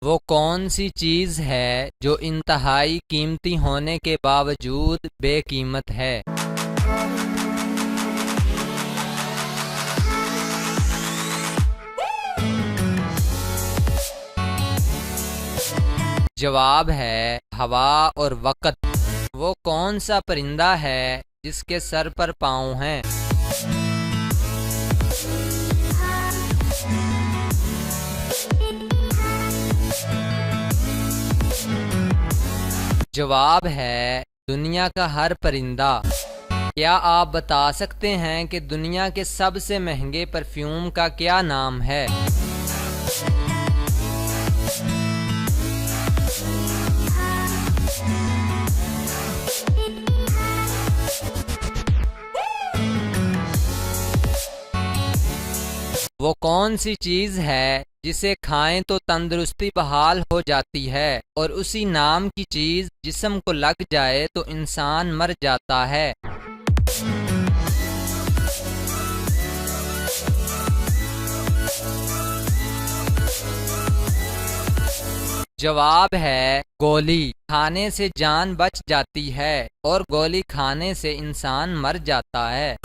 वो कौन सी चीज़ है जो इंतहाई कीमती होने के बावजूद बेकीमत है? जवाब है हवा और वक़्त। वो कौन सा परिंदा है जिसके सर पर पाँव हैं? जवाब है दुनिया का हर परिंदा। क्या आप बता सकते हैं कि दुनिया के सबसे महंगे परफ्यूम का क्या नाम है? वो कौन सी चीज़ है जिसे खाएं तो तंदुरुस्ती बहाल हो जाती है और उसी नाम की चीज़ जिस्म को लग जाए तो इंसान मर जाता है? जवाब है गोली। खाने से जान बच जाती है और गोली खाने से इंसान मर जाता है।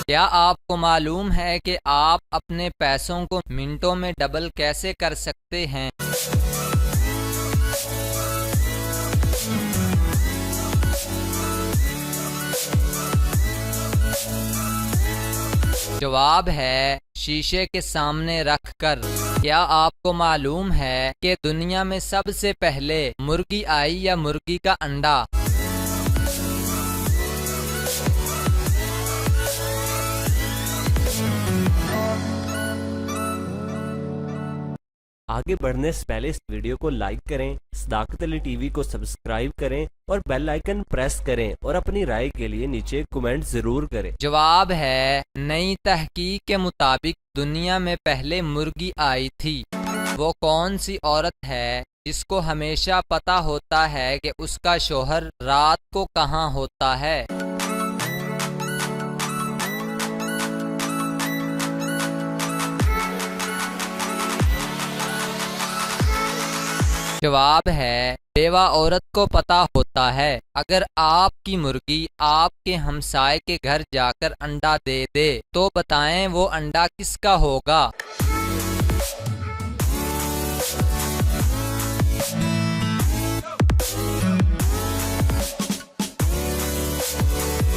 क्या आपको मालूम है कि आप अपने पैसों को मिनटों में डबल कैसे कर सकते हैं? जवाब है शीशे के सामने रख कर। क्या आपको मालूम है कि दुनिया में सबसे पहले मुर्गी आई या मुर्गी का अंडा? आगे बढ़ने से पहले इस वीडियो को लाइक करें, सदाकत अली टीवी को सब्सक्राइब करें और बेल आइकन प्रेस करें और अपनी राय के लिए नीचे कमेंट जरूर करें। जवाब है नई तहकीक के मुताबिक दुनिया में पहले मुर्गी आई थी। वो कौन सी औरत है जिसको हमेशा पता होता है कि उसका शौहर रात को कहाँ होता है? जवाब है बेवा औरत को पता होता है। अगर आपकी मुर्गी आपके हमसाए के घर जाकर अंडा दे दे तो बताएं वो अंडा किसका होगा?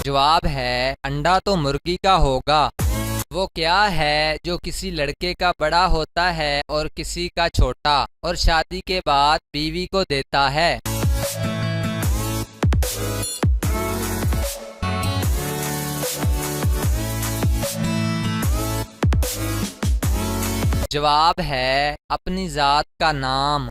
जवाब है अंडा तो मुर्गी का होगा। वो क्या है जो किसी लड़के का बड़ा होता है और किसी का छोटा और शादी के बाद बीवी को देता है? जवाब है अपनी जात का नाम।